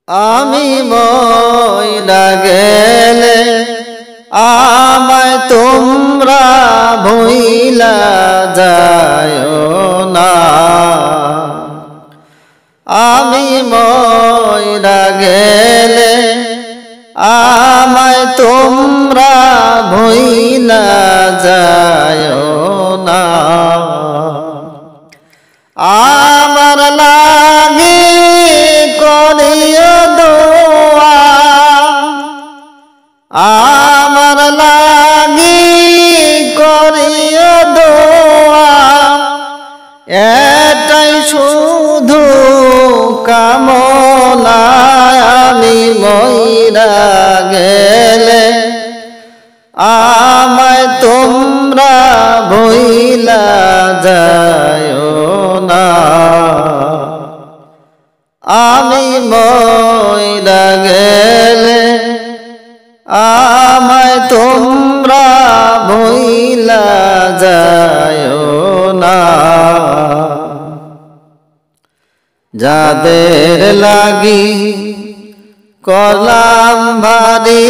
আমি মইরা গেলে আমায় তোমরা ভুইলা যায়ো না। আমি মইরা গেলে আমায় তোমরা ভুইলা যায়ো না। আমার লাগি করিও দোয়া, আমার লাগি করিও দোয়া, এটাই শুধু কামনা। আমি মইরা গেলে আমায় তোমরা ভুইলা যায়ো না। আমি মইরা গেলে আমায় তোমরা ভুইলা যায়ো না। যাদের লাগি করলাম ভারী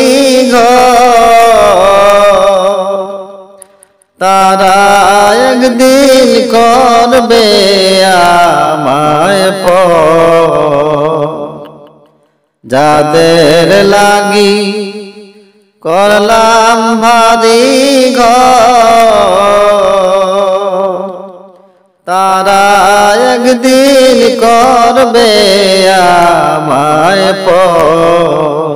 ঘর, তারা একদিন করবে আমায় পর। যাদের লাগি করলাম ভারী ঘর, তারা একদিন করবে আমায় পর।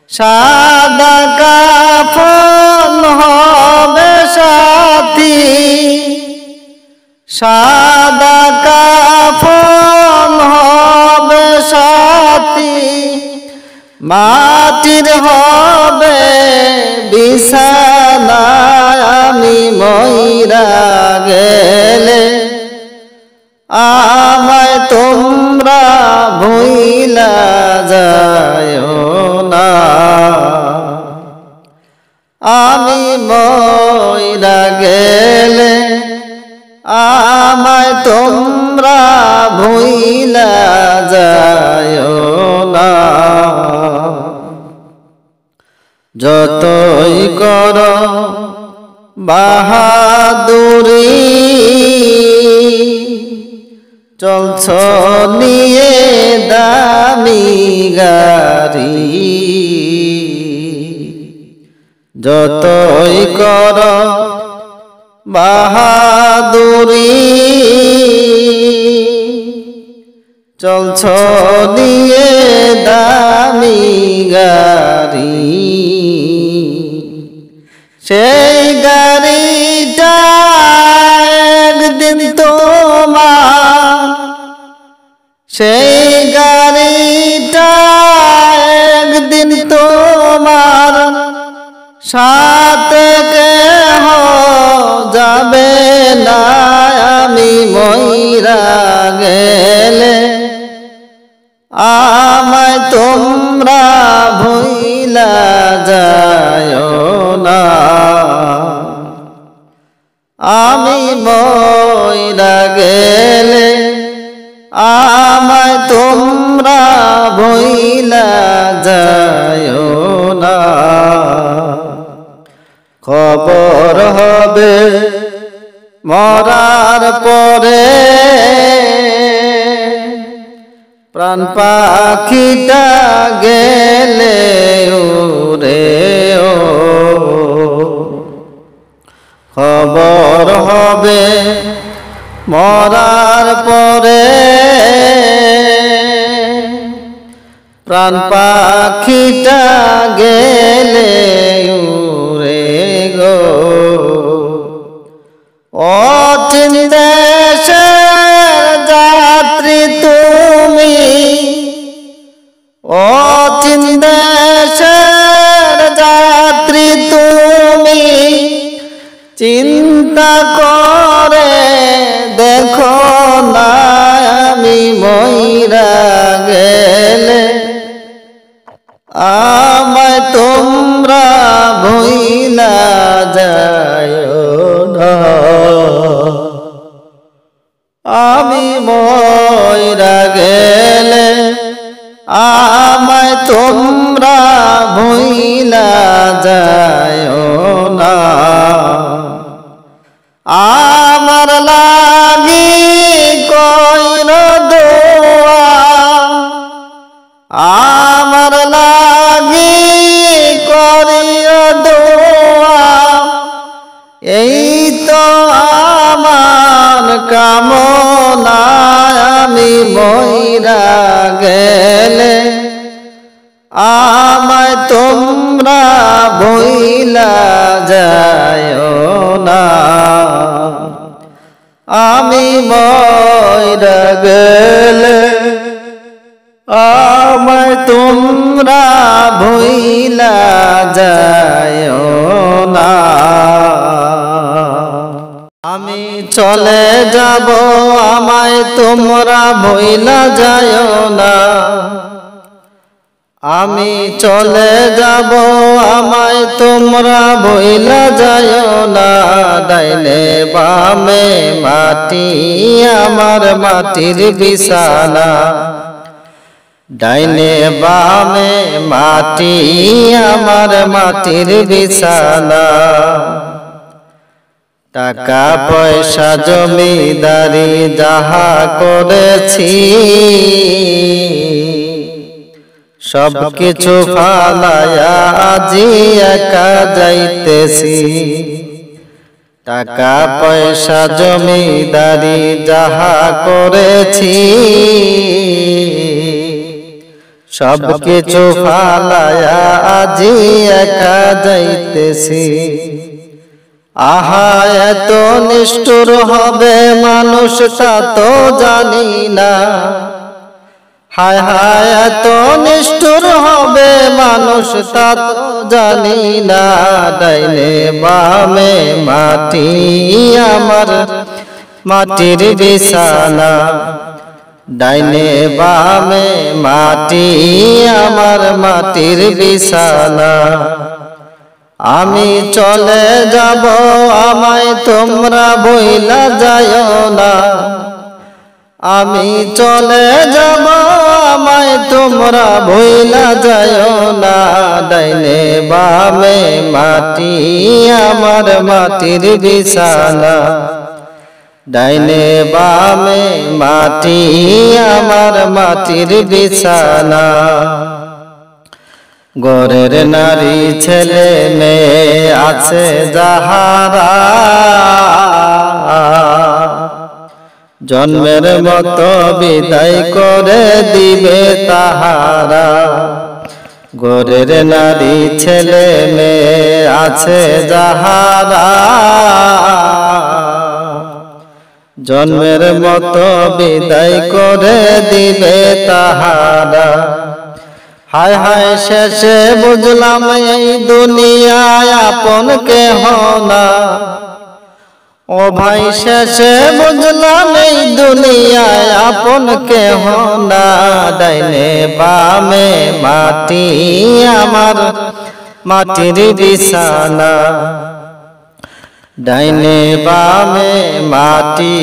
সাদা কাফন হবে সাথী, সাদা কাফন হবে সাথী, মাটির হবে বিছানা। আমি মইরা গেলে আমায় তোমরা ভুইলা যায়ো না। আমি মইরা গেলে আমায় তোমরা ভুইলা যায়ো না। যতই করো বাহাদুরি, চলছ নিয়ে দামি গাড়ি। যতই করো বাহাদুরি, চলছ নিয়ে দামি গাড়ি। সেই গাড়িটা একদিন তোমার, সেই গাড়িটা একদিন তোমার, সাথে কেহ যাবে না। আমি মইরা গেলে আমায় তোমরা ভুইলা যায়ো না। আমি মইরা গেলে আমায় তোমরা ভুইলা যায়ো না। খবর হবে মরার পরে, প্রাণ পাখিটা গেলে উড়ে ও। খবর হবে মরার পরে, প্রাণ পাখিটা গেলে উড়ে গো। অচিন দেশের যাত্রী তুমি, অচিন দেশের যাত্রী তুমি, চিন্তা করে দেখো না। আমি মইরা গেলে আমায় তোমরা ভুইলা যায়ো না। আমি মইরা গেলে আমায় তোমরা ভুইলা যায়ো না। আমার লাগি কইর দোয়া, আমার লাগি করিও দোয়া, এই তো আমার কামনা। আমি মইরা গেলে আমায় তোমরা ভুইলা যায়ো না। আমি মইরা গেলে আমায় তোমরা ভুইলা যায়ো না। আমি চলে যাব আমায় তোমরা ভুইলা যায়ো না। আমি চলে যাব আমায় তোমরা ভুইলা যায়ো না। ডাইনে বামে মাটি আমার মাটির বিছানা, ডাইনে বামে মাটি আমার মাটির বিছানা। টাকা পয়সা জমিদারি যাহা করেছি সব কিছু ফালায়া আজি একা যাইতেছি। টাকা পয়সা জমিদারি যাহা করেছি সব কিছু ফালায়া আজি একা যাইতেছি। আহা এত নিষ্ঠুর হবে মানুষ তা তো জানি না। হায় হায় এত নিষ্ঠুর হবে মানুষ তা তো জানি না। ডাইনে বামে মাটি আমার মাটির বিছানা, ডাইনে বামে মাটি আমার মাটির বিছানা। আমি চলে যাব আমায় তোমরা ভুইলা যায়ো না। আমি চলে যাব আমায় তোমরা ভুইলা যায়ো না। ডাইনে বামে মাটি আমার মাটির বিছানা, ডাইনে বামে মাটি আমার মাটির বিছানা। ঘরের নারী ছেলে মেয়ে আছে যাহারা জন্মের মতো বিদায় করে দিবে তাহারা। ঘরের নারী ছেলে মেয়ে আছে যাহারা জন্মের মতো বিদায় করে দিবে তাহারা। হায় হায় শেষে বুঝলাম এই দুনিয়ায় আপন কেহ না। ও ভাই শেষে বুঝলাম এই দুনিয়ায় আপন কেহ না। ডাইনে বামে মাটি আমার মাটির বিছানা, ডাইনে বামে মাটি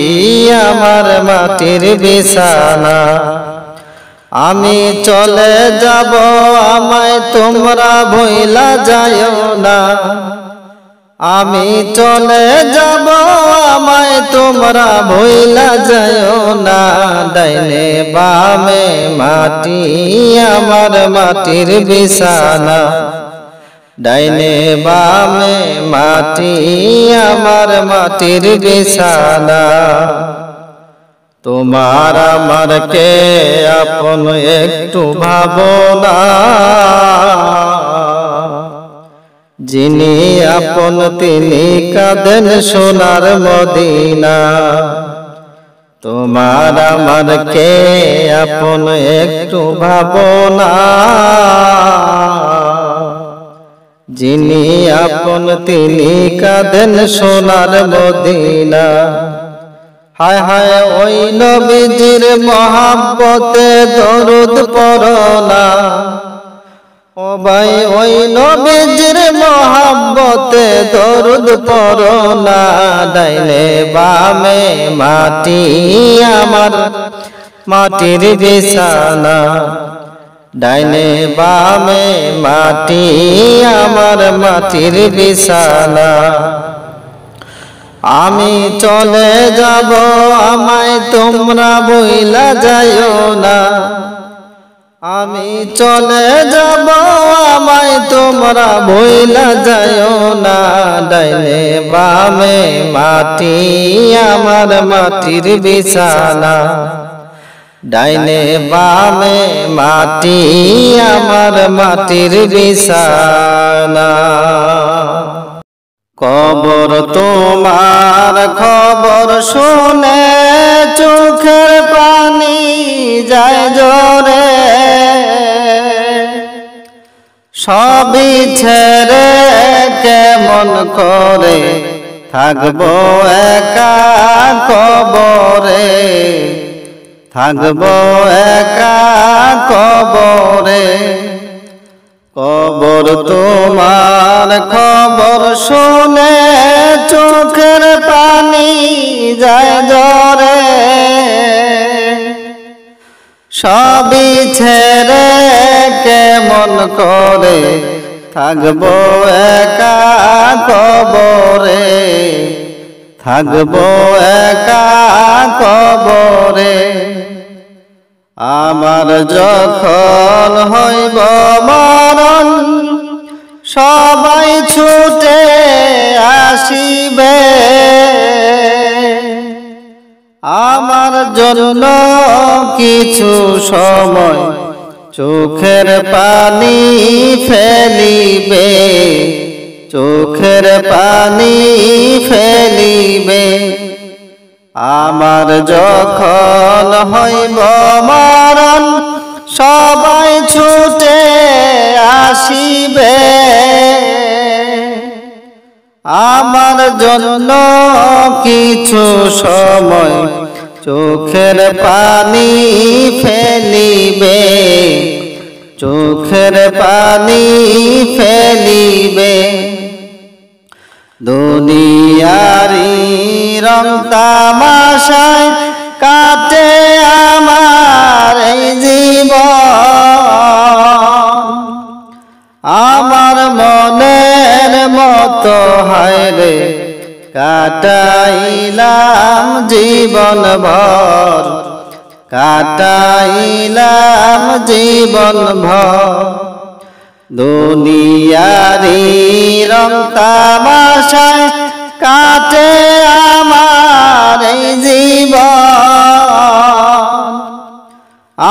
আমার মাটির বিছানা। আমি চলে যাব আমায় তোমরা ভুইলা যায়ো না। আমি চলে যাব আমায় তোমরা ভুইলা যায়ো না। ডাইনে বামে মাটি আমার মাটির বিছানা, ডাইনে বামে মাটি আমার মাটির বিছানা। তোমার আমার কে আপন একটু ভাবনা, যিনি আপন তিনি কাঁদেন সোনার মদিনা। তোমার আমার কে আপন একটু ভাবনা, যিনি আপন তিনি কাঁদেন সোনার মদিনা। হায় হায় ওই নবীজির মহাব্বতে দরুদ পড়ো না। ও ভাই ওই নবীজির মহাব্বতে দরুদ পড়ো না। ডাইনে বামে মাটি আমার মাটির বিছানা, ডাইনে বামে মাটি আমার মাটির বিছানা আমি চলে যাব আমায় তোমরা বইলা যাইও না আমি চলে যাব আমায় তোমরা বইলা যাইও না ডাইনে বামে মাটি আমার মাটির বিছানা ডাইনে বামে মাটি আমার মাটির বিছানা কবর তোমার খবর শুনে চোখের পানি যায় জোরে সবই ছেড়ে কেমন করে থাকবো একা কবরে থাকবো একা কবরে কবর তোমার খবর শুনে চোখের পানি যায় জোরে সবই ছেড়ে কেমন করে থাকবো একা কবরে থাকবো একা কবরে আমার যখন হইব মরণ সবাই ছুটে আসিবে আমার জন্য কিছু সময় চোখের পানি ফেলিবে চোখের পানি ফেলিবে আমার যখন হইব মরণ সবাই ছুটে আসিবে আমার জন্য কিছু সময় চোখের পানি ফেলিবে চোখের পানি ফেলিবে দুনিয়ারি রং তামাশায় কাটে আমার এই জীবন আমার মনের মতো হায়রে কাটাইলাম জীবন ভর কাটাইলাম জীবন ভর দুনিয়ারি রং তামাশায় কাটে আমার এই জীবন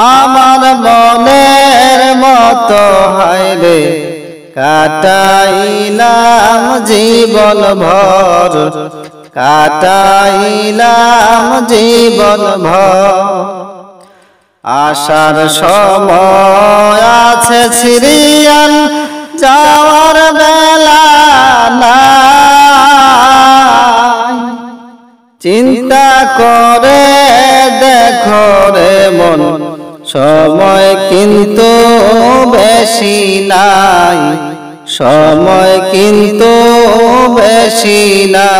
আমার মনের মতো হায়রে কাটাইলাম জীবন ভর কাটাইলাম জীবন ভর আসার সময় আছে সিরিয়াল যাওয়ার বেলা নাই চিন্তা করে দেখো রে মন সময় কিন্তু বেশি নাই সময় কিন্তু বেশি না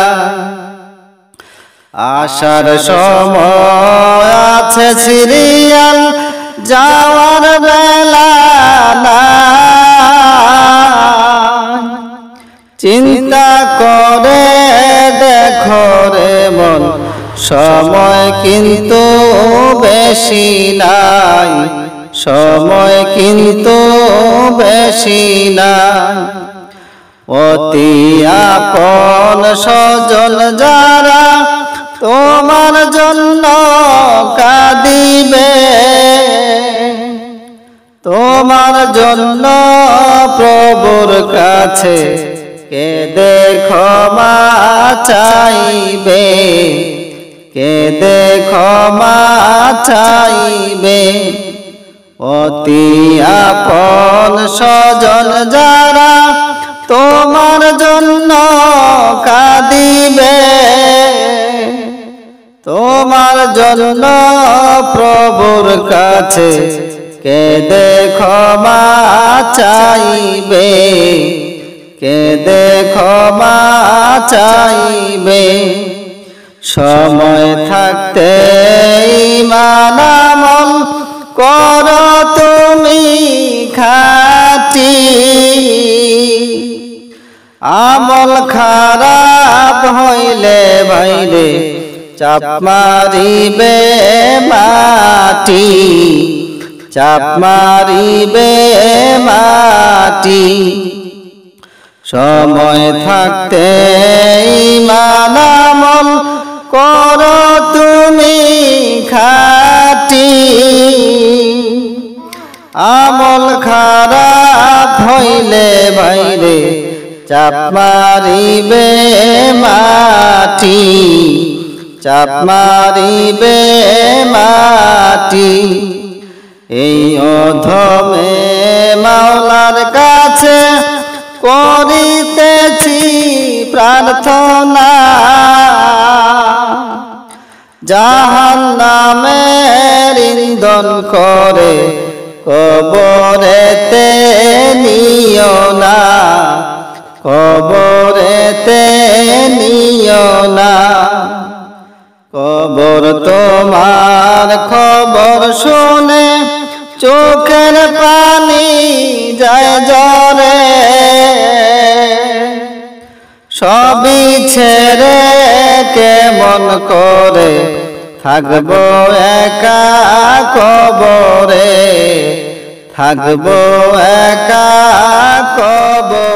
আসার সময় আছে সিরিয়াল যাওয়ার বেলা না চিন্তা করে দেখো রে মন সময় কিন্তু বেশি নাই সময় কিন্তু বেশি নাই অতি আপন সজন যারা তোমার জন্য কাঁদিবে তোমার জন্য প্রভুর কাছে কেঁদে ক্ষমা চাইবে কেঁদে ক্ষমা চাইবে অতি আপন সজন যারা তোমার জন্য কাঁদিবে তোমার জন্য প্রভুর কাছে কেঁদে ক্ষমা চাইবে কেঁদে ক্ষমা চাইবে সময় থাকতে ঈমান আমল করো তুমি আমল খারাপ হইলে ভাইরে চাপ মারিবে মাটি, চাপ মারিবে মাটি। সময় থাকতে ঈমান আমল করো তুমি খাটি, আমল খারাপ হইলে ভাইরে চাপ মারিবে মাটি, চাপ মারিবে মাটি। এই অধমে মাওলার কাছে করিতেছি প্রার্থনা, জাহান্নামের ইন্ধন করে কবরেতে নিও না, কবরেতে নিও না। কবর তোমার খবর শুনে চোখের পানি যায় ঝরে, সবই ছেড়ে কেমন করে থাকবো একা কবরে, থাকবো একা কবরে।